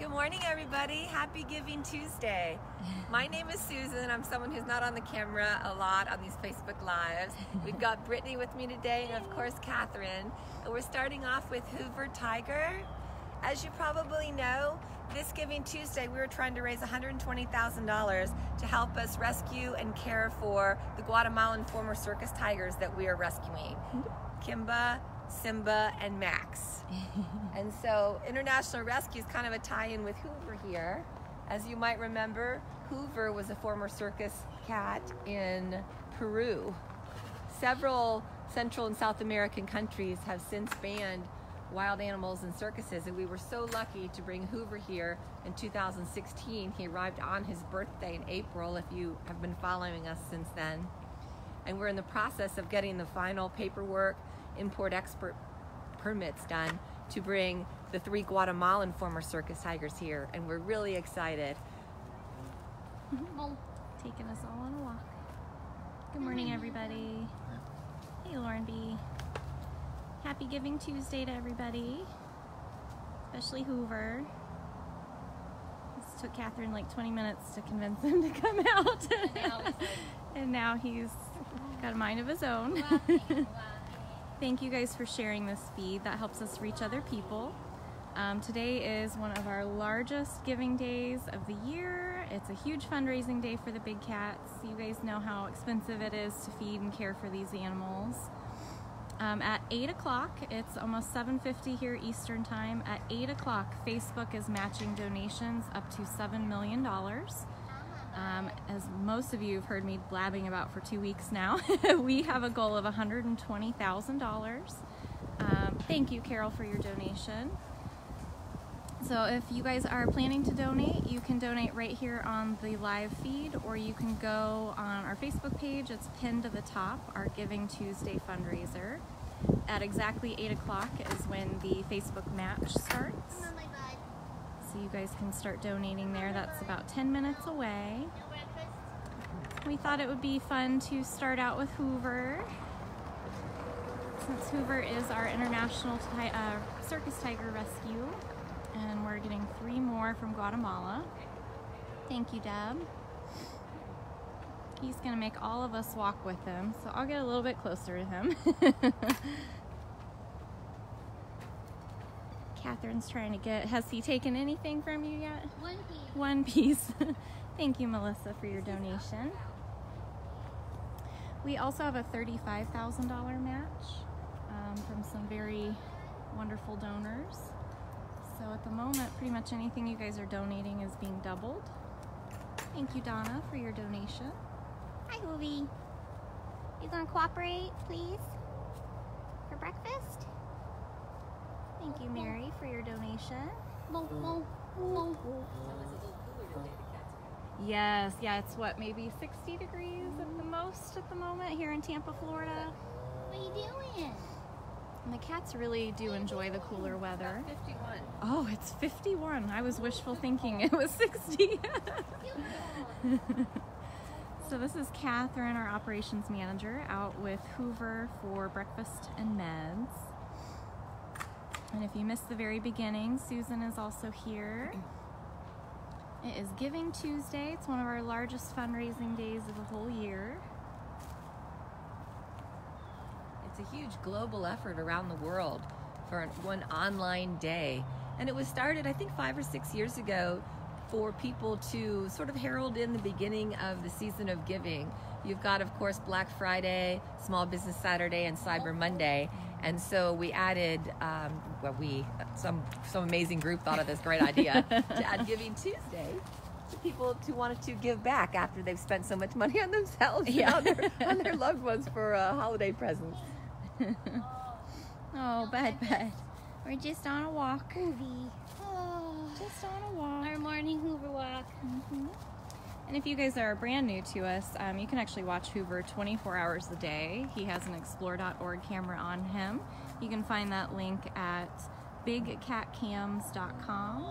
Good morning, everybody. Happy Giving Tuesday. My name is Susan. I'm someone who's not on the camera a lot on these Facebook Lives. We've got Brittany with me today, and of course, Catherine. And we're starting off with Hoover Tiger. As you probably know, this Giving Tuesday, we were trying to raise $120,000 to help us rescue and care for the Guatemalan former circus tigers that we are rescuing. Kimba, Simba, and Max. And so International Rescue is kind of a tie-in with Hoover here. As you might remember, Hoover was a former circus cat in Peru. Several Central and South American countries have since banned wild animals in circuses, and we were so lucky to bring Hoover here in 2016. He arrived on his birthday in April, if you have been following us since then. And we're in the process of getting the final paperwork, import-export permits done to bring the 3 Guatemalan former circus tigers here, and we're really excited. Taking us all on a walk. Good morning, everybody. Hey, Lauren B. Happy Giving Tuesday to everybody, especially Hoover. This took Catherine like 20 minutes to convince him to come out. And now he's got a mind of his own. Thank you guys for sharing this feed. That helps us reach other people. Today is one of our largest giving days of the year. It's a huge fundraising day for the big cats. You guys know how expensive it is to feed and care for these animals. At 8 o'clock, it's almost 7:50 here Eastern time. At 8 o'clock, Facebook is matching donations up to $7 million. As most of you have heard me blabbing about for 2 weeks now, we have a goal of $120,000. Thank you, Carol, for your donation. So if you guys are planning to donate, you can donate right here on the live feed, or you can go on our Facebook page. It's pinned to the top, our Giving Tuesday fundraiser. At exactly 8 o'clock is when the Facebook match starts. So you guys can start donating there. That's about 10 minutes away. We thought it would be fun to start out with Hoover, since Hoover is our international circus tiger rescue, and we're getting 3 more from Guatemala. Thank you, Deb. He's gonna make all of us walk with him, so I'll get a little bit closer to him. Catherine's trying to get, has he taken anything from you yet? 1 piece. 1 piece. Thank you, Melissa, for your donation. We also have a $35,000 match from some very wonderful donors. So at the moment, pretty much anything you guys are donating is being doubled. Thank you, Donna, for your donation. Hi, Hoovie. You gonna cooperate, please? For breakfast? Thank you, Mary, for your donation. Yes, yeah, it's what, maybe 60 degrees at the most at the moment here in Tampa, Florida. What are you doing? And the cats really do enjoy the cooler weather. 51. Oh, it's 51. I was wishful thinking it was 60. So this is Catherine, our operations manager, out with Hoover for breakfast and meds. And if you missed the very beginning, Susan is also here. It is Giving Tuesday. It's one of our largest fundraising days of the whole year. It's a huge global effort around the world for one online day. And it was started, I think, 5 or 6 years ago for people to sort of herald in the beginning of the season of giving. You've got, of course, Black Friday, Small Business Saturday, and Cyber Monday. And so we added, some amazing group thought of this great idea to add Giving Tuesday to people who wanted to give back after they've spent so much money on themselves and on their loved ones for holiday presents. Oh, bud. We're just on a walk. Hoovie. Just on a walk. Our morning Hoover walk. And if you guys are brand new to us, you can actually watch Hoover 24 hours a day. He has an explore.org camera on him. You can find that link at bigcatcams.com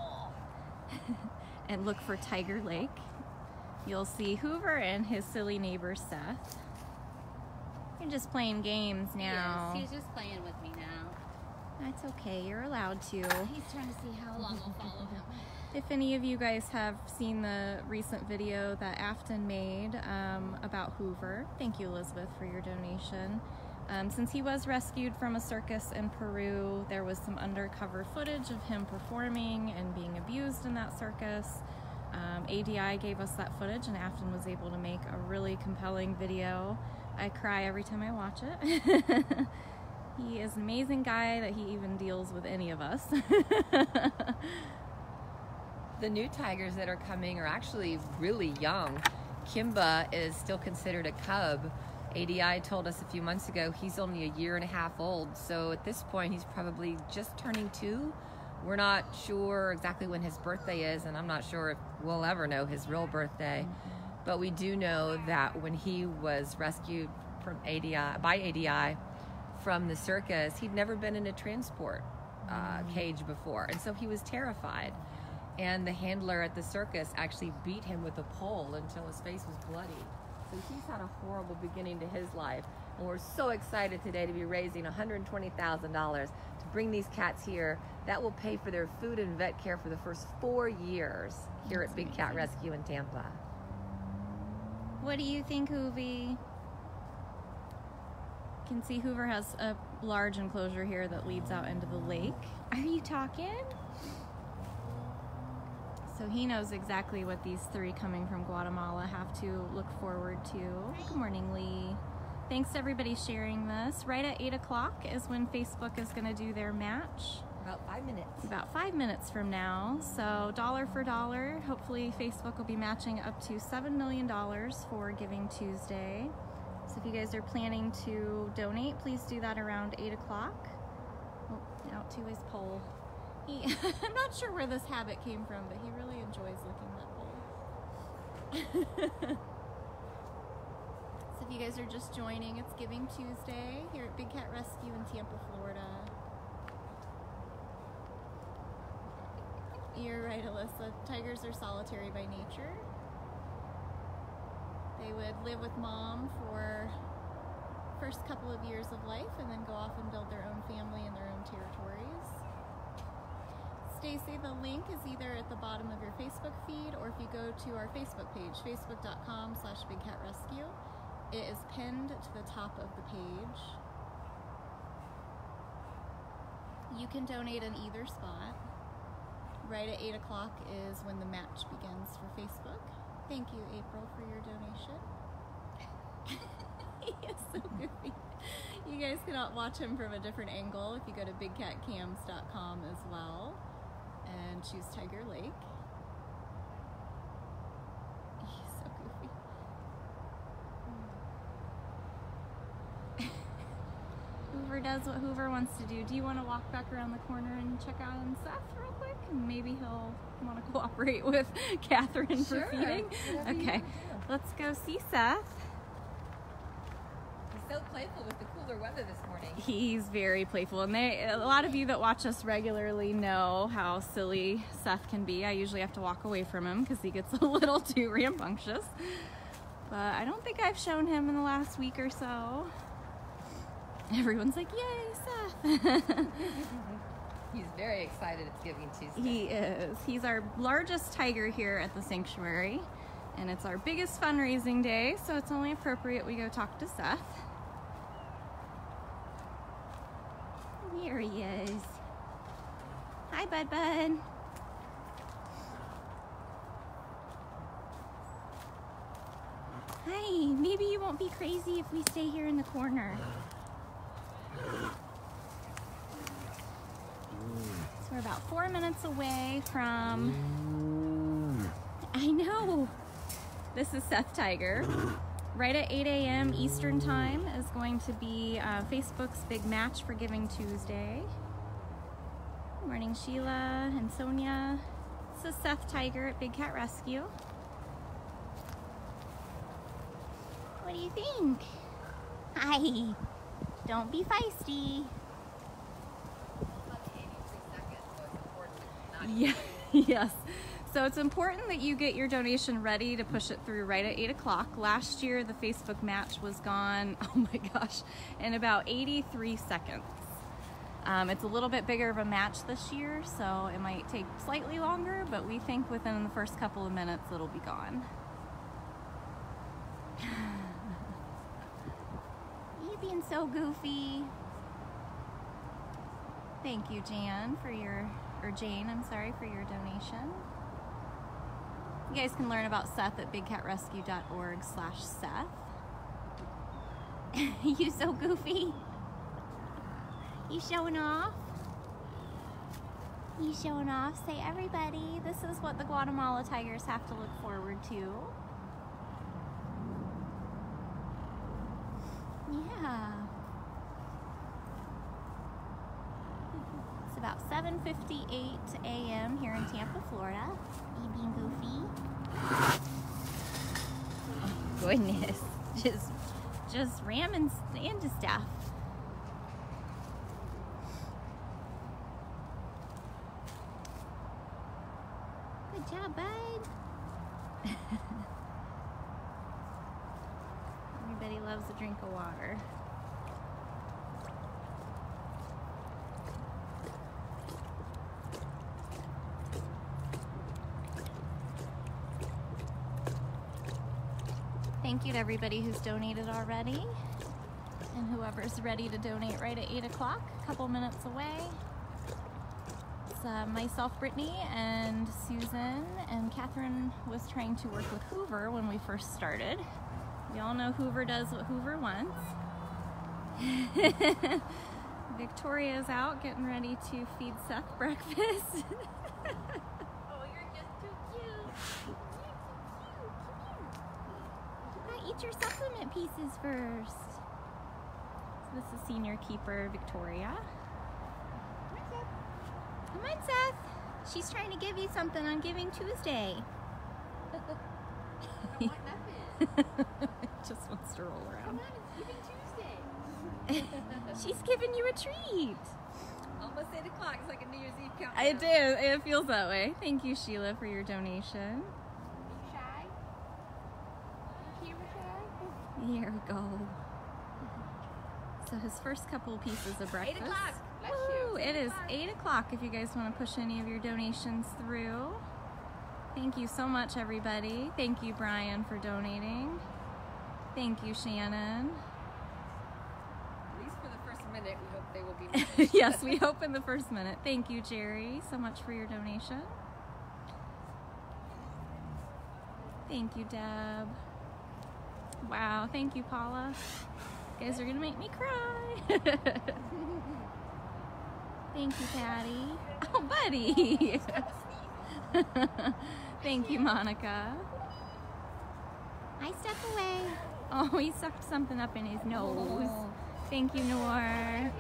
and look for Tiger Lake. You'll see Hoover and his silly neighbor Seth. You're just playing games now. Yes, he's just playing with me now. That's okay, you're allowed to. He's trying to see how long we'll follow him. If any of you guys have seen the recent video that Afton made about Hoover, thank you, Elizabeth, for your donation. Since he was rescued from a circus in Peru, there was some undercover footage of him performing and being abused in that circus. ADI gave us that footage, and Afton was able to make a really compelling video. I cry every time I watch it. He is an amazing guy that he even deals with any of us. The new tigers that are coming are actually really young. Kimba is still considered a cub. ADI told us a few months ago he's only a year and a half old, so at this point he's probably just turning 2. We're not sure exactly when his birthday is, and I'm not sure if we'll ever know his real birthday, but we do know that when he was rescued from by ADI from the circus, he'd never been in a transport cage before, and so he was terrified. And the handler at the circus actually beat him with a pole until his face was bloody. So he's had a horrible beginning to his life. And we're so excited today to be raising $120,000 to bring these cats here. That will pay for their food and vet care for the first 4 years here at Big Cat Rescue in Tampa. What do you think, Hoovie? You can see Hoover has a large enclosure here that leads out into the lake. Are you talking? So he knows exactly what these 3 coming from Guatemala have to look forward to. Good morning, Lee. Thanks to everybody sharing this. Right at 8 o'clock is when Facebook is going to do their match. About 5 minutes. About 5 minutes from now. So dollar for dollar, hopefully Facebook will be matching up to $7 million for Giving Tuesday. So if you guys are planning to donate, please do that around 8 o'clock. Oh, out to his pole. I'm not sure where this habit came from, but he really enjoys licking that pole. So if you guys are just joining, it's Giving Tuesday here at Big Cat Rescue in Tampa, Florida. You're right, Alyssa. Tigers are solitary by nature. They would live with mom for the first couple of years of life and then go off and build their own family in their own territories. Stacy, the link is either at the bottom of your Facebook feed, or if you go to our Facebook page, facebook.com/BigCatRescue, it is pinned to the top of the page. You can donate in either spot. Right at 8 o'clock is when the match begins for Facebook. Thank you, April, for your donation. He is so goofy. You guys cannot watch him from a different angle if you go to bigcatcams.com as well and choose Tiger Lake. He's so goofy. Hoover does what Hoover wants to do. Do you want to walk back around the corner and check out on Seth real quick? Maybe he'll want to cooperate with Catherine for feeding. Okay, let's go see Seth. So playful with the cooler weather this morning. He's very playful, and a lot of you that watch us regularly know how silly Seth can be. I usually have to walk away from him because he gets a little too rambunctious, but I don't think I've shown him in the last week or so. Everyone's like, yay, Seth. He's very excited it's Giving Tuesday. He is. He's our largest tiger here at the sanctuary, and it's our biggest fundraising day, so it's only appropriate we go talk to Seth. Here he is. Hi, Bud Bud. Hi, maybe you won't be crazy if we stay here in the corner. So we're about 4 minutes away from... I know. This is Seth Tiger. Right at 8 a.m. Eastern Time is going to be Facebook's big match for Giving Tuesday. Good morning, Sheila and Sonia. This is Seth Tiger at Big Cat Rescue. What do you think? Hi. Don't be feisty. Yeah. Yes. So it's important that you get your donation ready to push it through right at 8 o'clock. Last year, the Facebook match was gone, oh my gosh, in about 83 seconds. It's a little bit bigger of a match this year, so it might take slightly longer, but we think within the first couple of minutes it'll be gone. You being so goofy. Thank you, Jane, for your donation. You guys can learn about Seth at bigcatrescue.org/Seth. You so goofy. You showing off? You showing off? Say, everybody, this is what the Guatemala tigers have to look forward to. Yeah. It's about 7:58 a.m. here in Tampa, Florida. You being goofy? Oh, goodness. Just ramming into stuff. Good job, bud. Everybody loves a drink of water. Thank you to everybody who's donated already, and whoever's ready to donate right at 8 o'clock, a couple minutes away. It's myself, Brittany, and Susan, and Catherine was trying to work with Hoover when we first started. We all know Hoover does what Hoover wants. Victoria's out getting ready to feed Seth breakfast. Oh, you're just too cute. Eat your supplement pieces first. So this is senior keeper Victoria. Come on, Seth. She's trying to give you something on Giving Tuesday. I don't want nothing. Just wants to roll around. Come on, it's Giving Tuesday. She's giving you a treat. Almost 8 o'clock. It's like a New Year's Eve countdown. I do. It feels that way. Thank you, Sheila, for your donation. Are you shy? You shy? Here we go. So his first couple pieces of breakfast. 8 o'clock. Bless Woo, you. it is 8 o'clock if you guys want to push any of your donations through. Thank you so much, everybody. Thank you, Brian, for donating. Thank you, Shannon. At least for the first minute, we hope they will be. Yes, we hope in the first minute. Thank you, Jerry, so much for your donation. Thank you, Deb. Wow, thank you, Paula. You guys are gonna make me cry. Thank you, Patty. Oh, buddy. Thank you, Monica. I step away. Oh, he sucked something up in his nose. Thank you, Noor.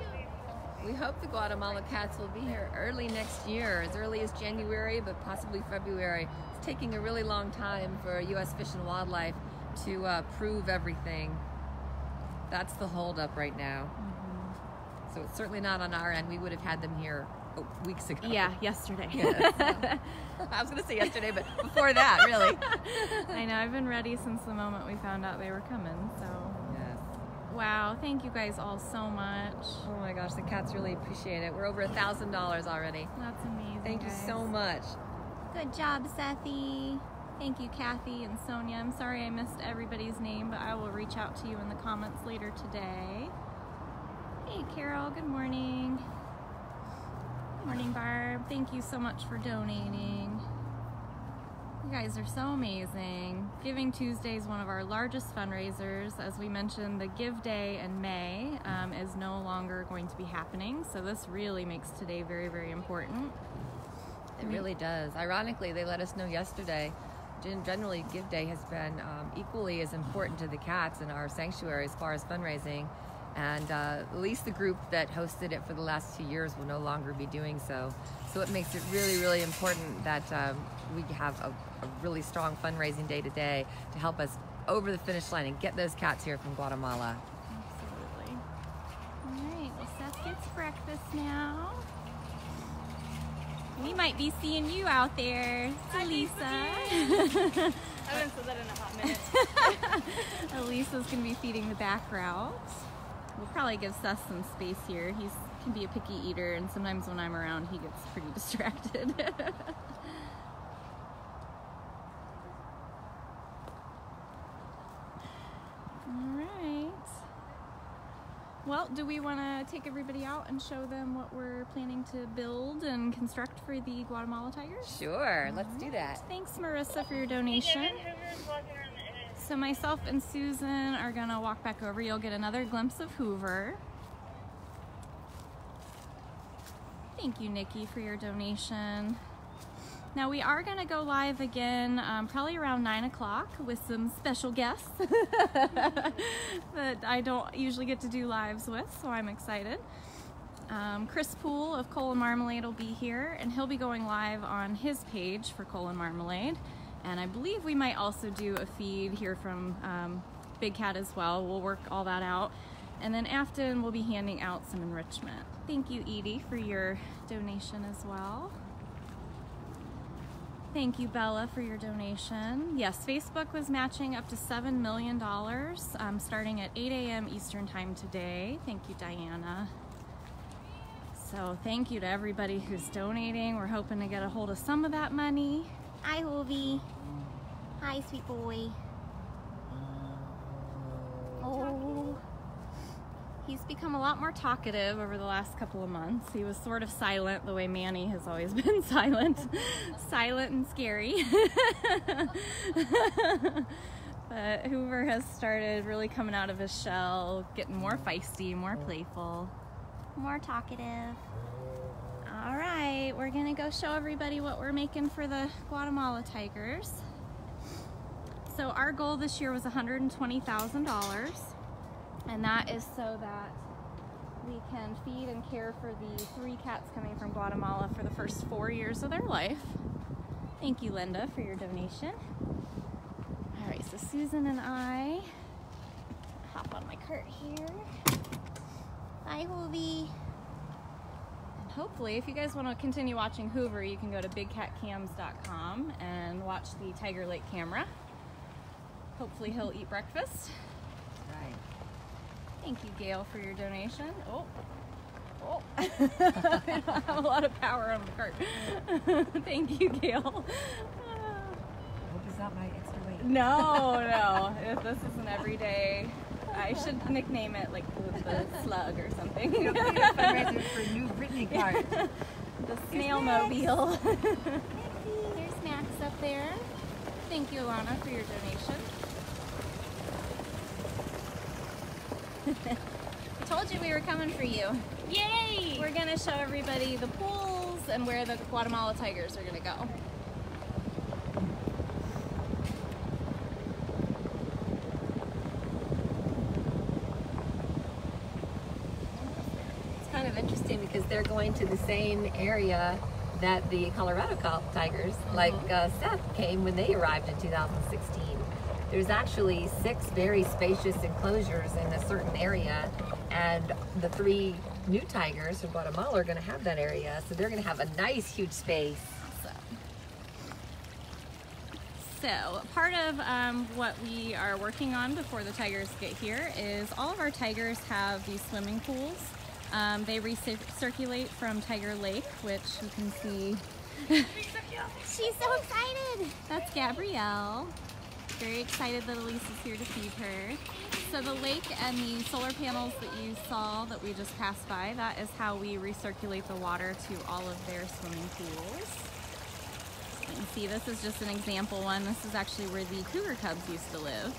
We hope the Guatemala cats will be here early next year, as early as January, but possibly February. It's taking a really long time for U.S. Fish and Wildlife to prove everything. That's the holdup right now. So it's certainly not on our end. We would have had them here weeks ago. Yeah, yesterday. Yes. I was going to say yesterday, but before that, really. I know, I've been ready since the moment we found out they were coming, so. Yes. Wow, thank you guys all so much. Oh my gosh, the cats really appreciate it. We're over $1,000 already. That's amazing. Thank you guys. so much. Good job, Sethy. Thank you, Kathy and Sonia. I'm sorry I missed everybody's name, but I will reach out to you in the comments later today. Hey, Carol, good morning. Good morning, Barb. Thank you so much for donating. You guys are so amazing. Giving Tuesday is one of our largest fundraisers. As we mentioned, the Give Day in May is no longer going to be happening, so this really makes today very, very important. It really does. Ironically, they let us know yesterday. Generally, Give Day has been equally as important to the cats in our sanctuary as far as fundraising. And at least the group that hosted it for the last 2 years will no longer be doing so. So it makes it really, really important that we have a really strong fundraising day today to help us over the finish line and get those cats here from Guatemala. Absolutely. All right, well, Seth gets breakfast now. We might be seeing you out there. It's Elisa. I haven't said that in a hot minute. Elisa's going to be feeding the back route. We'll probably give Seth some space here. He's can be a picky eater, and sometimes when I'm around he gets pretty distracted. Alright. Well, do we want to take everybody out and show them what we're planning to build and construct for the Guatemala tigers? Sure, let's do that. Thanks, Marissa, for your donation. So myself and Susan are gonna walk back over. You'll get another glimpse of Hoover. Thank you, Nikki, for your donation. Now we are gonna go live again probably around 9 o'clock with some special guests that I don't usually get to do lives with, so I'm excited. Chris Poole of Coal and Marmalade will be here, and he'll be going live on his page for Coal and Marmalade. And I believe we might also do a feed here from Big Cat as well. We'll work all that out. And then Afton will be handing out some enrichment. Thank you, Edie, for your donation as well. Thank you, Bella, for your donation. Yes, Facebook was matching up to $7 million starting at 8 a.m. Eastern Time today. Thank you, Diana. So thank you to everybody who's donating. We're hoping to get a hold of some of that money. Hi, Hoovy. Hi, sweet boy. Oh, he's become a lot more talkative over the last couple of months. He was sort of silent the way Manny has always been silent. Silent and scary. But Hoover has started really coming out of his shell, getting more feisty, more playful, more talkative. All right, we're gonna go show everybody what we're making for the Guatemala tigers. So our goal this year was $120,000, and that is so that we can feed and care for the 3 cats coming from Guatemala for the first 4 years of their life. Thank you, Linda, for your donation. All right, so Susan and I hop on my cart here. Hi, Hoovy. Hopefully, if you guys want to continue watching Hoover, you can go to bigcatcams.com and watch the Tiger Lake camera. Hopefully he'll eat breakfast. Right. Thank you, Gail, for your donation. Oh. I don't have a lot of power on the cart. Thank you, Gail. Hope it's not my extra weight. No. This is an everyday. I should nickname it like the slug or something. It'll be a fundraiser for a new Brittany cart. The snail mobile. There's Max up there. Thank you, Alana, for your donation. I told you we were coming for you. Yay! We're gonna show everybody the pools and where the Guatemala tigers are gonna go. Kind of interesting because they're going to the same area that the Colorado tigers, like Seth, came when they arrived in 2016. There's actually 6 very spacious enclosures in a certain area, and the 3 new tigers from Guatemala are going to have that area, so they're going to have a nice, huge space. So part of what we are working on before the tigers get here is all of our tigers have these swimming pools. They recirculate from Tiger Lake, which you can see. She's so excited. That's Gabrielle. Very excited that Elise is here to feed her. So the lake and the solar panels that you saw that we just passed by, that is how we recirculate the water to all of their swimming pools. You can see this is just an example one. This is actually where the cougar cubs used to live.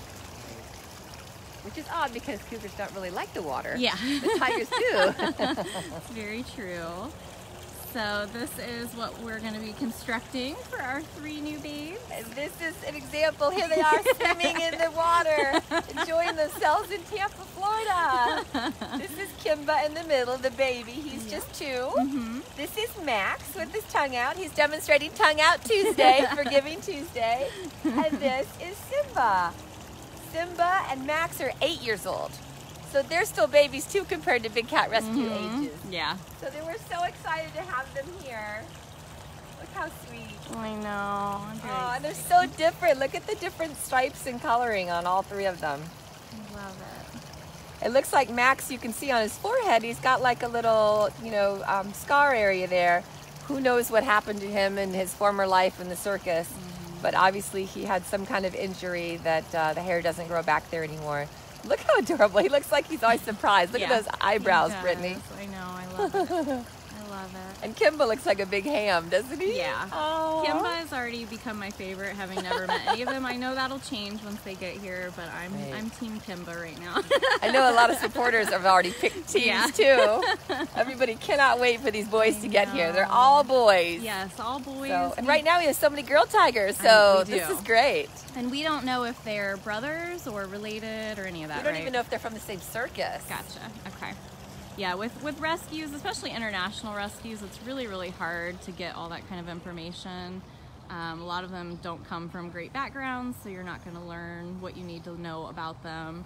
Which is odd because cougars don't really like the water. Yeah. The tigers do. It's very true. So this is what we're going to be constructing for our 3 new babes. And this is an example. Here they are swimming in the water, enjoying themselves in Tampa, Florida. This is Kimba in the middle, the baby. He's just 2. Mm-hmm. This is Max with his tongue out. He's demonstrating Tongue Out Tuesday for Giving Tuesday. And this is Simba. Simba and Max are 8 years old. So they're still babies too compared to Big Cat Rescue ages. Yeah. So they were so excited to have them here. Look how sweet. I know. Oh, and they're so different. Look at the different stripes and coloring on all 3 of them. I love it. It looks like Max, you can see on his forehead, he's got like a little, scar area there. Who knows what happened to him in his former life in the circus, but obviously he had some kind of injury that the hair doesn't grow back there anymore. Look how adorable. He looks like he's always surprised. Look at those eyebrows, Brittany. I know, I love it. I love it. And Kimba looks like a big ham, doesn't he? Yeah. Oh. Kimba has already become my favorite, having never met any of them. I know that'll change once they get here, but I'm Team Kimba right now. I know a lot of supporters have already picked teams too. Everybody cannot wait for these boys to get here. They're all boys. Yes, all boys. So, and right now we have so many girl tigers, so this is great. And we don't know if they're brothers or related or any of that, We don't even know if they're from the same circus. Gotcha. Okay. Yeah, with rescues, especially international rescues, it's really, really hard to get all that kind of information. A lot of them don't come from great backgrounds, so you're not going to learn what you need to know about them.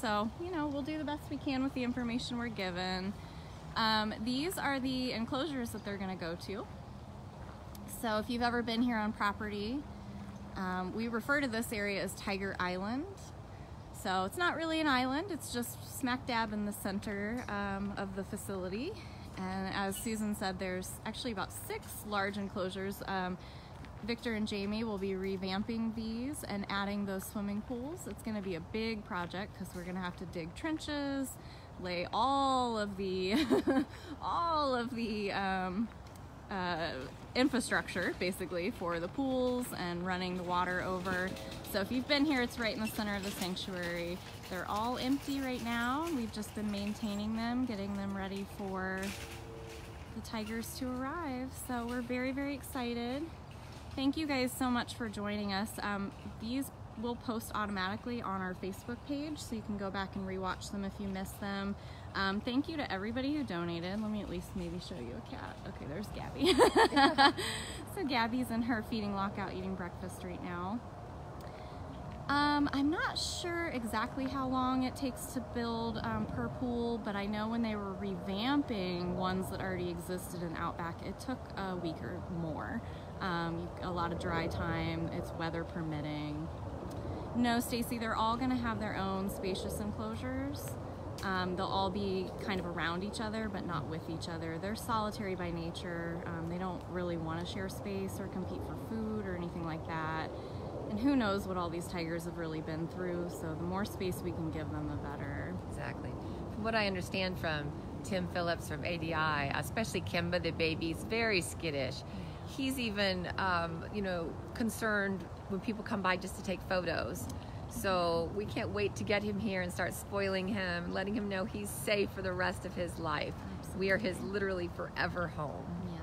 So, we'll do the best we can with the information we're given. These are the enclosures that they're going to go to. So if you've ever been here on property, we refer to this area as Tiger Island. So it's not really an island, it's just smack dab in the center of the facility. And as Susan said, there's actually about 6 large enclosures. Victor and Jamie will be revamping these and adding those swimming pools. It's going to be a big project because we're going to have to dig trenches, lay all of the infrastructure basically for the pools and running the water over. So if you've been here, it's right in the center of the sanctuary. They're all empty right now. We've just been maintaining them, getting them ready for the tigers to arrive. So we're very, very excited. Thank you guys so much for joining us. These will post automatically on our Facebook page, so you can go back and rewatch them if you missed them. Thank you to everybody who donated. Let me at least maybe show you a cat. Okay, there's Gabby. So Gabby's in her feeding lockout eating breakfast right now. I'm not sure exactly how long it takes to build per pool, but I know when they were revamping ones that already existed in Outback, it took a week or more. A lot of dry time, it's weather permitting. No, Stacy, they're all going to have their own spacious enclosures. They'll all be kind of around each other, but not with each other. They're solitary by nature. They don't really want to share space or compete for food or anything like that. And who knows what all these tigers have really been through, so the more space we can give them, the better. Exactly. From what I understand from Tim Phillips from ADI, especially Kimba, the baby's very skittish. He's even, concerned when people come by just to take photos. So we can't wait to get him here and start spoiling him, letting him know he's safe for the rest of his life. Absolutely. We are his literally forever home. Yes.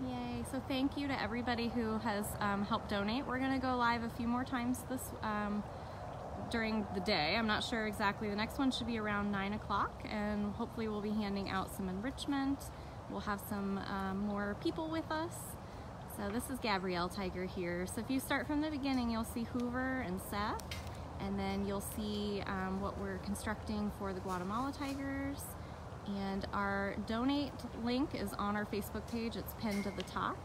Yay. So thank you to everybody who has helped donate. We're going to go live a few more times during the day. I'm not sure exactly. The next one should be around 9 o'clock, and hopefully we'll be handing out some enrichment. We'll have some more people with us. So this is Gabrielle Tiger here. So if you start from the beginning, you'll see Hoover and Seth, and then you'll see what we're constructing for the Guatemala tigers. And our donate link is on our Facebook page. It's pinned to the top.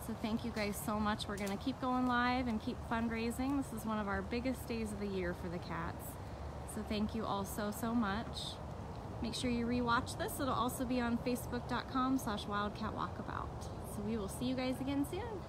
So thank you guys so much. We're gonna keep going live and keep fundraising. This is one of our biggest days of the year for the cats. So thank you all so much. Make sure you rewatch this. It'll also be on facebook.com/wildcatwalkabout. So we will see you guys again soon.